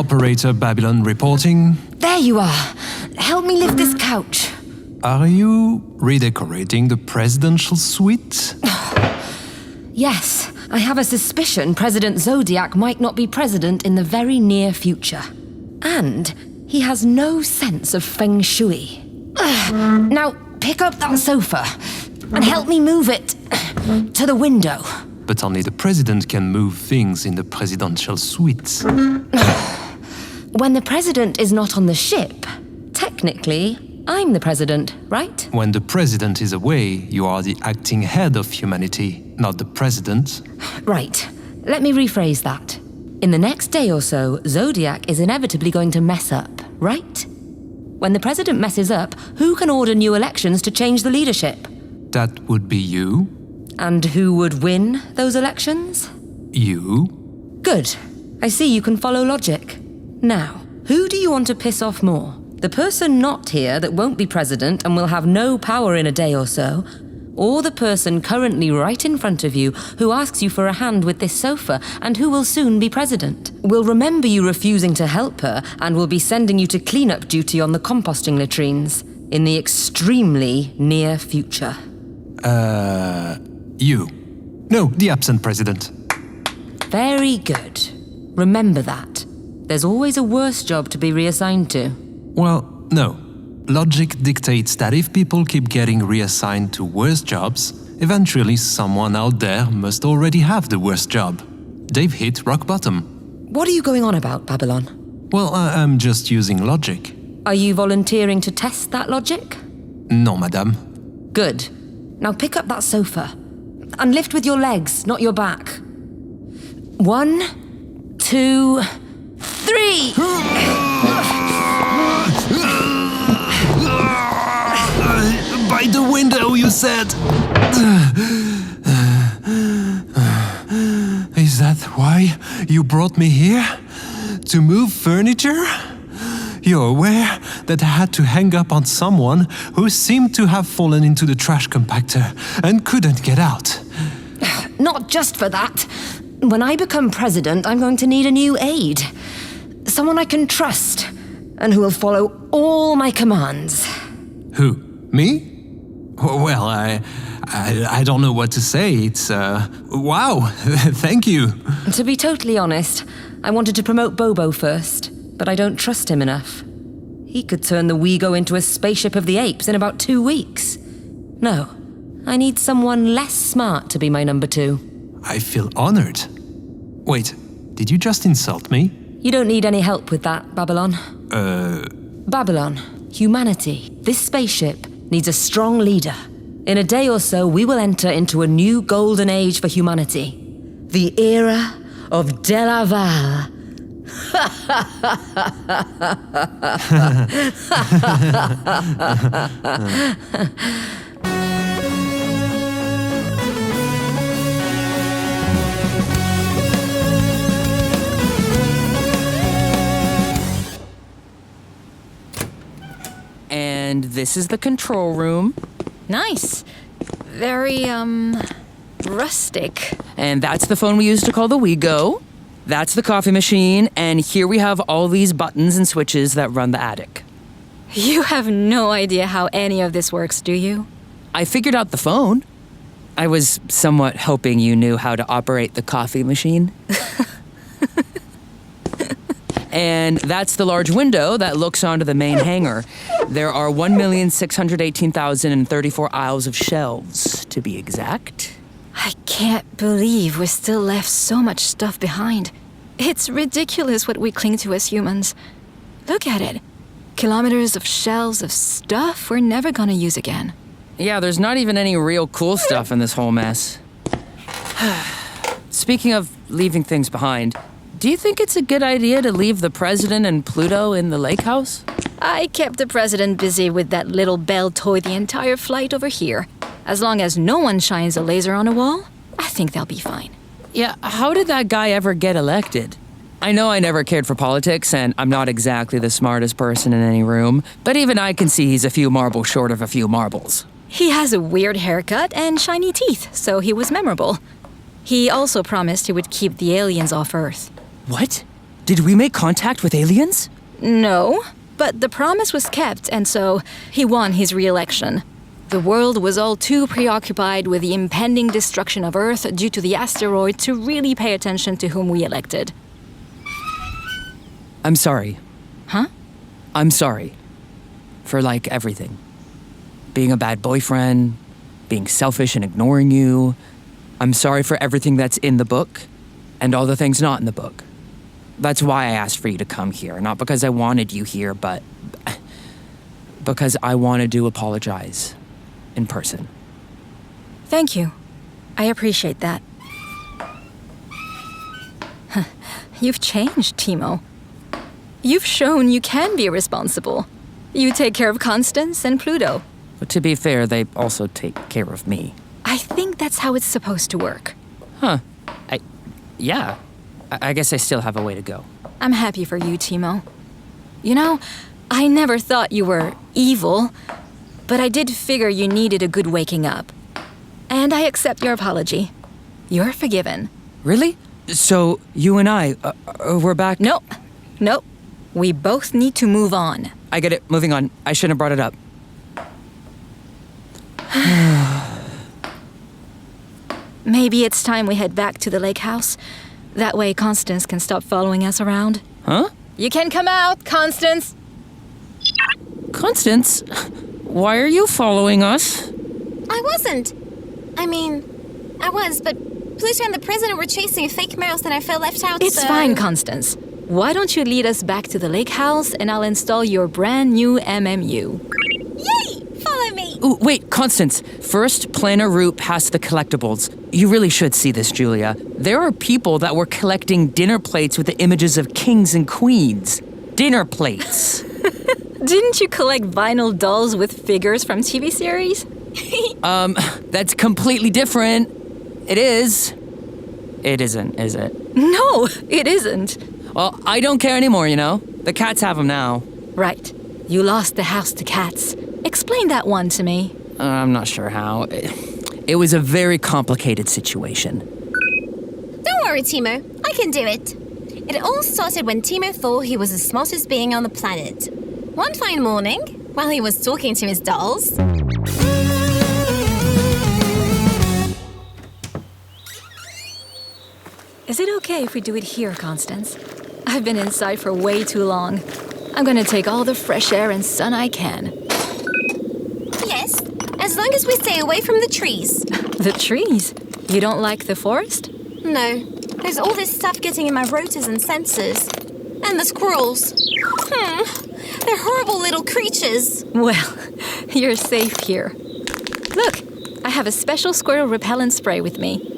Operator Babylon reporting. There you are. Help me lift this couch. Are you redecorating the presidential suite? Yes, I have a suspicion President Zodiak might not be president in the very near future. And he has no sense of feng shui. Now, pick up that sofa and help me move it to the window. But only the president can move things in the presidential suite. When the president is not on the ship, technically, I'm the president, right? When the president is away, you are the acting head of humanity, not the president. Right. Let me rephrase that. In the next day or so, Zodiak is inevitably going to mess up, right? When the president messes up, who can order new elections to change the leadership? That would be you. And who would win those elections? You. Good. I see you can follow logic. Now, who do you want to piss off more? The person not here that won't be president and will have no power in a day or so, or the person currently right in front of you who asks you for a hand with this sofa and who will soon be president, will remember you refusing to help her and will be sending you to cleanup duty on the composting latrines in the extremely near future. You. No, the absent president. Very good. Remember that. There's always a worse job to be reassigned to. Well, no. Logic dictates that if people keep getting reassigned to worse jobs, eventually someone out there must already have the worst job. They've hit rock bottom. What are you going on about, Babylon? Well, I'm just using logic. Are you volunteering to test that logic? No, madame. Good. Now pick up that sofa. And lift with your legs, not your back. 1, 2, 3! By the window, you said! Is that why you brought me here? To move furniture? You're aware that I had to hang up on someone who seemed to have fallen into the trash compactor and couldn't get out. Not just for that. When I become president, I'm going to need a new aide. Someone I can trust, and who will follow all my commands. Who? Me? Well, I don't know what to say. It's, wow, thank you. To be totally honest, I wanted to promote Bobo first, but I don't trust him enough. He could turn the WeGo into a spaceship of the apes in about 2 weeks. No, I need someone less smart to be my number 2. I feel honored. Wait, did you just insult me? You don't need any help with that, Babylon. Babylon, humanity, this spaceship needs a strong leader. In a day or so, we will enter into a new golden age for humanity. The era of Della Valle. And this is the control room. Nice. Very, rustic. And that's the phone we use to call the WeGo. That's the coffee machine, and here we have all these buttons and switches that run the attic. You have no idea how any of this works, do you? I figured out the phone. I was somewhat hoping you knew how to operate the coffee machine. And that's the large window that looks onto the main hangar. There are 1,618,034 aisles of shelves, to be exact. I can't believe we still left so much stuff behind. It's ridiculous what we cling to as humans. Look at it. Kilometers of shelves of stuff we're never gonna use again. Yeah, there's not even any real cool stuff in this whole mess. Speaking of leaving things behind, do you think it's a good idea to leave the president and Pluto in the lake house? I kept the president busy with that little bell toy the entire flight over here. As long as no one shines a laser on a wall, I think they'll be fine. Yeah, how did that guy ever get elected? I know I never cared for politics, and I'm not exactly the smartest person in any room, but even I can see he's a few marbles short of a few marbles. He has a weird haircut and shiny teeth, so he was memorable. He also promised he would keep the aliens off Earth. What? Did we make contact with aliens? No, but the promise was kept, and so he won his re-election. The world was all too preoccupied with the impending destruction of Earth due to the asteroid to really pay attention to whom we elected. I'm sorry. Huh? I'm sorry. For, like, everything. Being a bad boyfriend, being selfish and ignoring you. I'm sorry for everything that's in the book, and all the things not in the book. That's why I asked for you to come here, not because I wanted you here, but because I wanted to apologize in person. Thank you. I appreciate that. You've changed, Timo. You've shown you can be responsible. You take care of Constance and Pluto. But to be fair, they also take care of me. I think that's how it's supposed to work. Huh. Yeah. I guess I still have a way to go. I'm happy for you, Timo. You know, I never thought you were evil, but I did figure you needed a good waking up. And I accept your apology. You're forgiven. Really? So, you and I, we're back? Nope. We both need to move on. I get it. Moving on. I shouldn't have brought it up. Maybe it's time we head back to the lake house. That way Constance can stop following us around. Huh? You can come out, Constance! Constance? Why are you following us? I wasn't. I mean, I was, but Pluto and the President were chasing a fake mouse and I felt left out, It's so... fine, Constance. Why don't you lead us back to the lake house and I'll install your brand new MMU. Yay! Follow me! Ooh, wait, Constance. First, plan a route past the collectibles. You really should see this, Julia. There are people that were collecting dinner plates with the images of kings and queens. Dinner plates. Didn't you collect vinyl dolls with figures from TV series? That's completely different. It is. It isn't, is it? No, it isn't. Well, I don't care anymore, you know? The cats have them now. Right. You lost the house to cats. Explain that one to me. I'm not sure how. It was a very complicated situation. Don't worry, Timo. I can do it. It all started when Timo thought he was the smartest being on the planet. One fine morning, while he was talking to his dolls... Is it okay if we do it here, Constance? I've been inside for way too long. I'm gonna take all the fresh air and sun I can. Yes, as long as we stay away from the trees. The trees? You don't like the forest? No, there's all this stuff getting in my rotors and sensors. And the squirrels. They're horrible little creatures. Well, you're safe here. Look, I have a special squirrel repellent spray with me.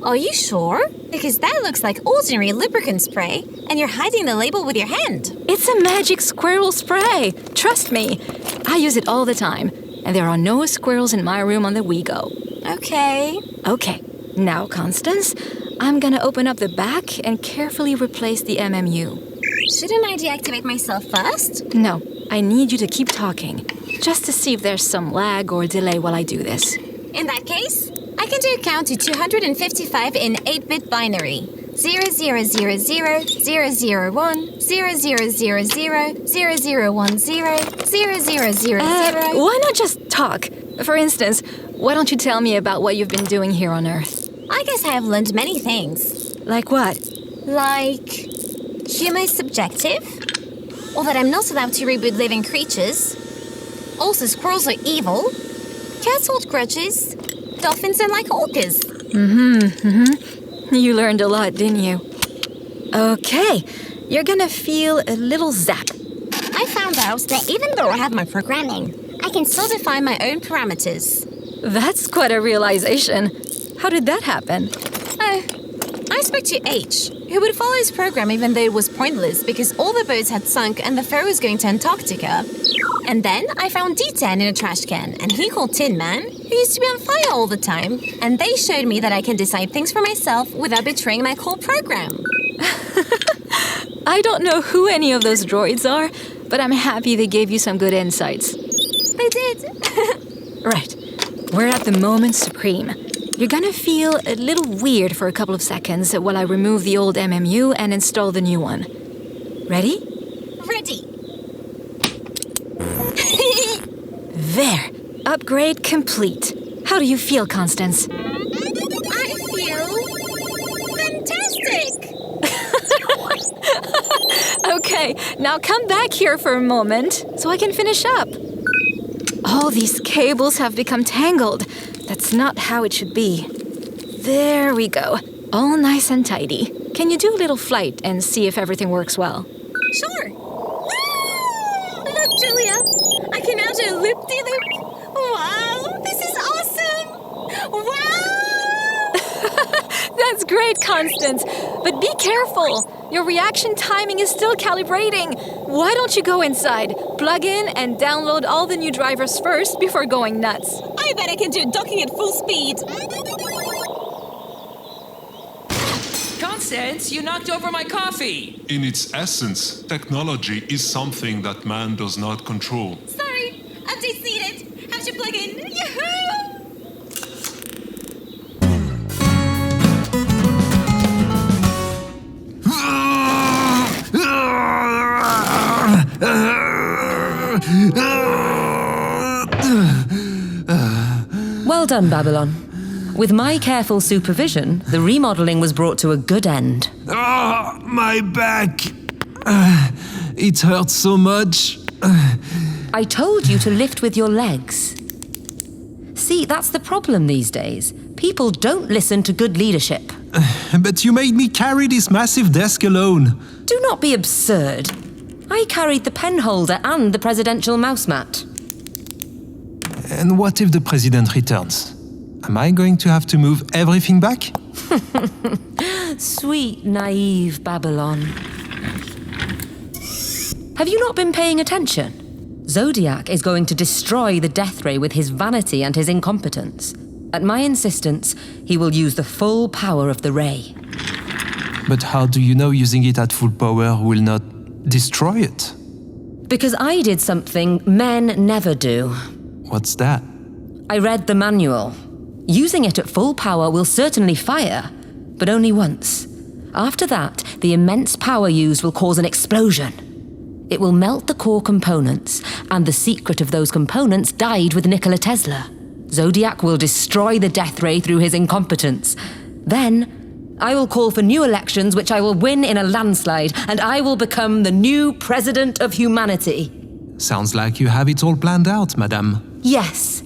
Are you sure? Because that looks like ordinary lubricant spray, and you're hiding the label with your hand. It's a magic squirrel spray. Trust me. I use it all the time, and there are no squirrels in my room on the we-go. Okay. Okay, now, Constance, I'm gonna open up the back and carefully replace the MMU. Shouldn't I deactivate myself first? No, I need you to keep talking, just to see if there's some lag or delay while I do this. In that case, I can do a count to 255 in 8-bit binary. 0000 001 0000 0010 0010 Why not just talk? For instance, why don't you tell me about what you've been doing here on Earth? I guess I have learned many things. Like what? Like... humor is subjective. Or that I'm not allowed to reboot living creatures. Also, squirrels are evil. Cats hold grudges. Dolphins don't like orcas. You learned a lot, didn't you? Okay, you're gonna feel a little zap. I found out that even though I have my programming, I can still define my own parameters. That's quite a realization. How did that happen? Oh, I spoke to H, who would follow his program even though it was pointless because all the boats had sunk and the ferry was going to Antarctica. And then I found D10 in a trash can, and he called Tin Man, who used to be on fire all the time, and they showed me that I can decide things for myself without betraying my core program. I don't know who any of those droids are, but I'm happy they gave you some good insights. They did. Right. We're at the moment supreme. You're gonna feel a little weird for a couple of seconds while I remove the old MMU and install the new one. Ready? Ready. There. Upgrade complete. How do you feel, Constance? I feel fantastic. Okay, now come back here for a moment so I can finish up. All these cables have become tangled. That's not how it should be. There we go. All nice and tidy. Can you do a little flight and see if everything works well? Sure. Look, Julia. I can now do a loop-de-loop. Wow, this is awesome. Wow! That's great, Constance. But be careful. Your reaction timing is still calibrating. Why don't you go inside, plug in, and download all the new drivers first before going nuts? I bet I can do docking at full speed. Constance, you knocked over my coffee! In its essence, technology is something that man does not control. Sorry, update needed. Have to plug in. Yahoo! Well done, Babylon. With my careful supervision, the remodeling was brought to a good end. Ah, my back. It hurts so much. I told you to lift with your legs. See, that's the problem these days. People don't listen to good leadership. But you made me carry this massive desk alone. Do not be absurd. I carried the pen holder and the presidential mouse mat. And what if the president returns? Am I going to have to move everything back? Sweet, naive Babylon. Have you not been paying attention? Zodiak is going to destroy the death ray with his vanity and his incompetence. At my insistence, he will use the full power of the ray. But how do you know using it at full power will not destroy it? Because I did something men never do. What's that? I read the manual. Using it at full power will certainly fire, but only once. After that, the immense power used will cause an explosion. It will melt the core components, and the secret of those components died with Nikola Tesla. Zodiak will destroy the death ray through his incompetence. Then, I will call for new elections, which I will win in a landslide, and I will become the new president of humanity. Sounds like you have it all planned out, madame. Yes,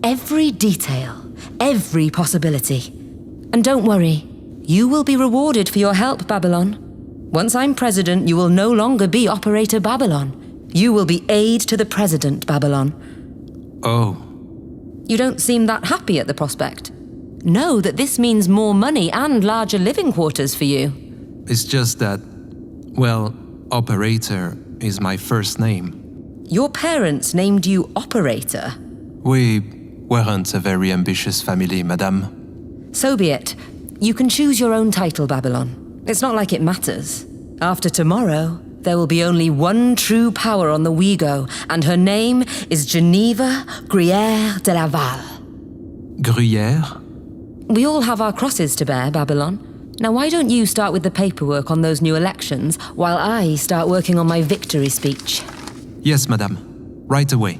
every detail, every possibility. And don't worry, you will be rewarded for your help, Babylon. Once I'm president, you will no longer be Operator Babylon. You will be aide to the president, Babylon. Oh. You don't seem that happy at the prospect. Know that this means more money and larger living quarters for you. It's just that, well, Operator is my first name. Your parents named you Operator. We weren't a very ambitious family, madame. So be it. You can choose your own title, Babylon. It's not like it matters. After tomorrow, there will be only one true power on the Ouigo, and her name is Geneva Della Valle. Gruyère? We all have our crosses to bear, Babylon. Now why don't you start with the paperwork on those new elections, while I start working on my victory speech? Yes, madame. Right away.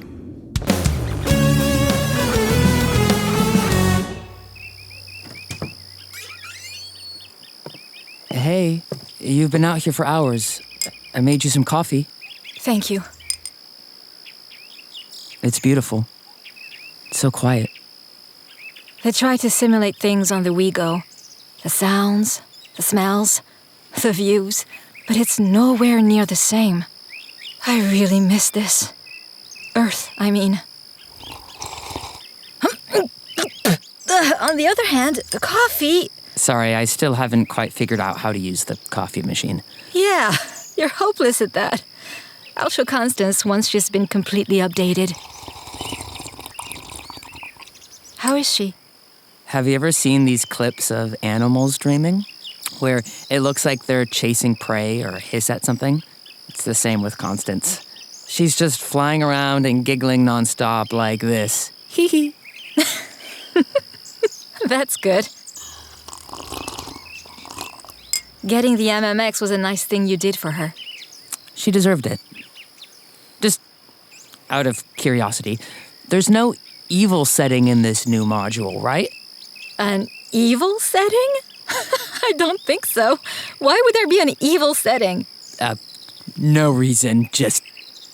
Hey, you've been out here for hours. I made you some coffee. Thank you. It's beautiful. It's so quiet. They try to simulate things on the Ouigo. The sounds, the smells, the views, but it's nowhere near the same. I really miss this. Earth, I mean. On the other hand, the coffee... Sorry, I still haven't quite figured out how to use the coffee machine. Yeah, you're hopeless at that. I'll show Constance once she's been completely updated. How is she? Have you ever seen these clips of animals dreaming? Where it looks like they're chasing prey or hiss at something? It's the same with Constance. She's just flying around and giggling nonstop like this. Hee hee. That's good. Getting the MMX was a nice thing you did for her. She deserved it. Just out of curiosity, there's no evil setting in this new module, right? An evil setting? I don't think so. Why would there be an evil setting? No reason, just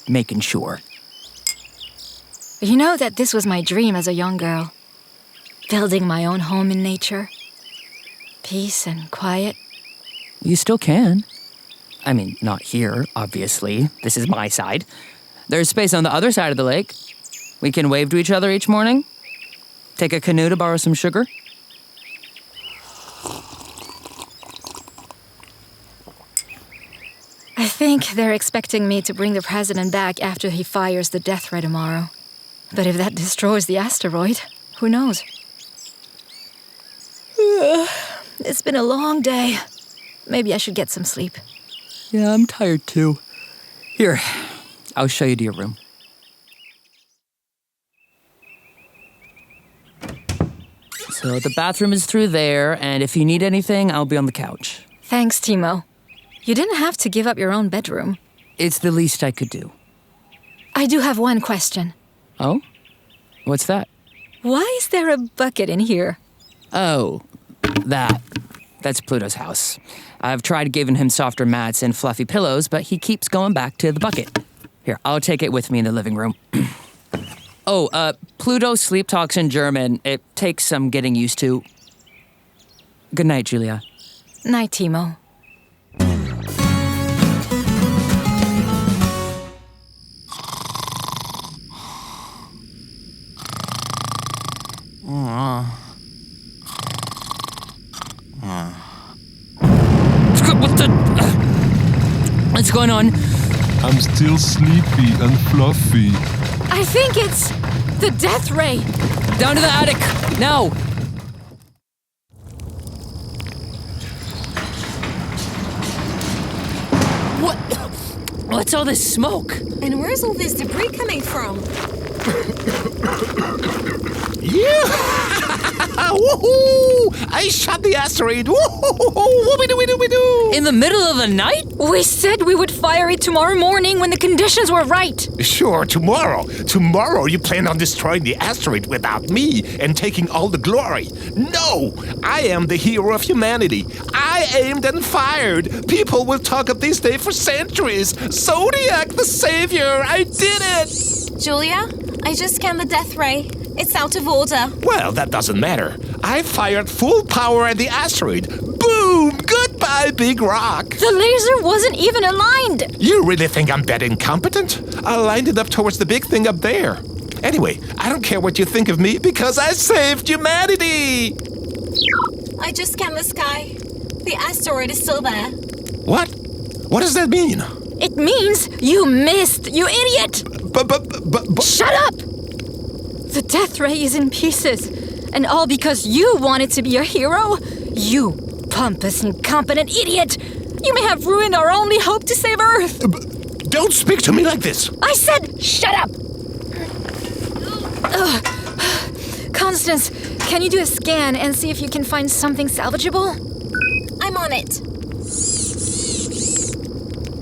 making sure. You know that this was my dream as a young girl. Building my own home in nature. Peace and quiet. You still can. I mean, not here, obviously. This is my side. There's space on the other side of the lake. We can wave to each other each morning. Take a canoe to borrow some sugar. I think they're expecting me to bring the president back after he fires the death ray tomorrow. But if that destroys the asteroid, who knows? It's been a long day. Maybe I should get some sleep. Yeah, I'm tired too. Here, I'll show you to your room. So the bathroom is through there, and if you need anything, I'll be on the couch. Thanks, Timo. You didn't have to give up your own bedroom. It's the least I could do. I do have one question. Oh? What's that? Why is there a bucket in here? Oh, that's Pluto's house. I've tried giving him softer mats and fluffy pillows, but he keeps going back to the bucket. Here, I'll take it with me in the living room. Pluto sleep talks in German. It takes some getting used to. Good night, Julia. Night, Timo. What's going on? I'm still sleepy and fluffy. I think it's the death ray. Down to the attic, now! What's all this smoke? And where's all this debris coming from? Woohoo! I shot the asteroid! Woohoo! Whoopie-doo-wee-doo-wee-doo! In the middle of the night? We said we would fire it tomorrow morning when the conditions were right. Sure, tomorrow. Tomorrow you plan on destroying the asteroid without me and taking all the glory. No! I am the hero of humanity. I aimed and fired. People will talk of this day for centuries. Zodiak, the savior! I did it! Julia, I just scanned the death ray. It's out of order. Well, that doesn't matter. I fired full power at the asteroid. Boom! Goodbye, big rock! The laser wasn't even aligned. You really think I'm that incompetent? I lined it up towards the big thing up there. Anyway, I don't care what you think of me because I saved humanity! I just scanned the sky. The asteroid is still there. What? What does that mean? It means you missed, you idiot! But... Shut up! The death ray is in pieces. And all because you wanted to be a hero? You pompous, incompetent idiot! You may have ruined our only hope to save Earth! Don't speak to me like this! I said, shut up! Constance, can you do a scan and see if you can find something salvageable? I'm on it.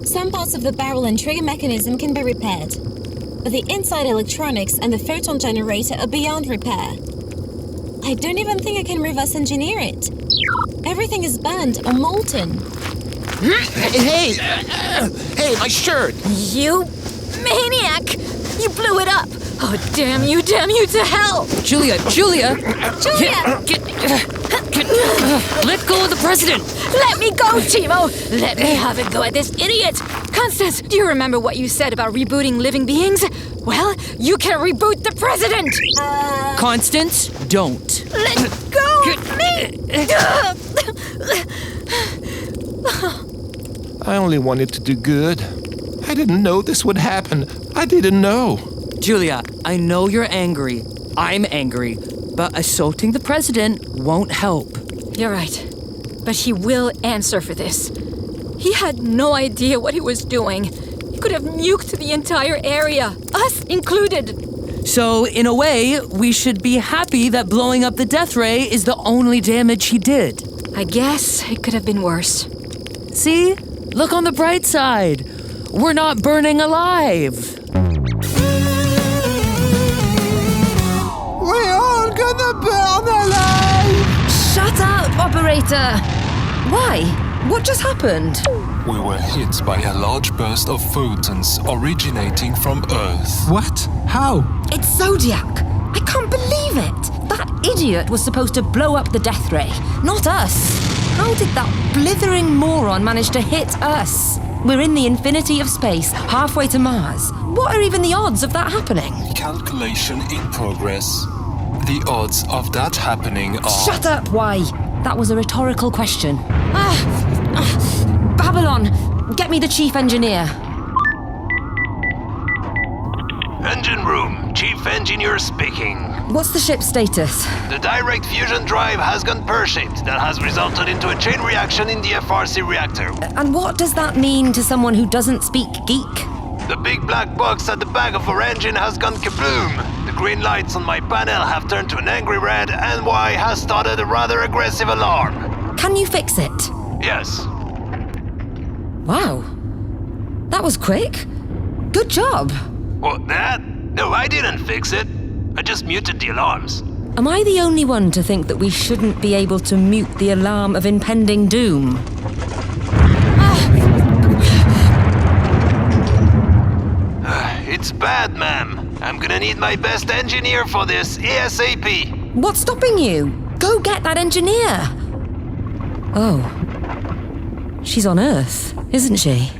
Some parts of the barrel and trigger mechanism can be repaired, but the inside electronics and the photon generator are beyond repair. I don't even think I can reverse engineer it. Everything is burned or molten. Hey, my shirt! You maniac! You blew it up! Oh, damn you to hell! Julia! Julia! Let go of the president! Let me go, Timo! Let me have a go at this idiot! Constance, do you remember what you said about rebooting living beings? Well, you can reboot the president! Constance, don't. Let go of me! I only wanted to do good. I didn't know this would happen. I didn't know. Julia, I know you're angry. I'm angry. But assaulting the president won't help. You're right. But he will answer for this. He had no idea what he was doing. He could have nuked the entire area, us included. So, in a way, we should be happy that blowing up the death ray is the only damage he did. I guess it could have been worse. See? Look on the bright side. We're not burning alive. We're all gonna burn alive! Shut up, operator! Why? What just happened? We were hit by a large burst of photons originating from Earth. What? How? It's Zodiak! I can't believe it! That idiot was supposed to blow up the death ray, not us! How did that blithering moron manage to hit us? We're in the infinity of space, halfway to Mars. What are even the odds of that happening? Calculation in progress. The odds of that happening are... Shut up, why? That was a rhetorical question. Babylon, get me the chief engineer. Engine room, chief engineer speaking. What's the ship's status? The direct fusion drive has gone pear-shaped. That has resulted into a chain reaction in the FRC reactor. And what does that mean to someone who doesn't speak geek? The big black box at the back of our engine has gone kabloom. The green lights on my panel have turned to an angry red, and Y has started a rather aggressive alarm. Can you fix it? Yes. Wow. That was quick. Good job. What, that? No, I didn't fix it. I just muted the alarms. Am I the only one to think that we shouldn't be able to mute the alarm of impending doom? It's bad, ma'am. I'm gonna need my best engineer for this ASAP. What's stopping you? Go get that engineer. Oh. She's on Earth, isn't she?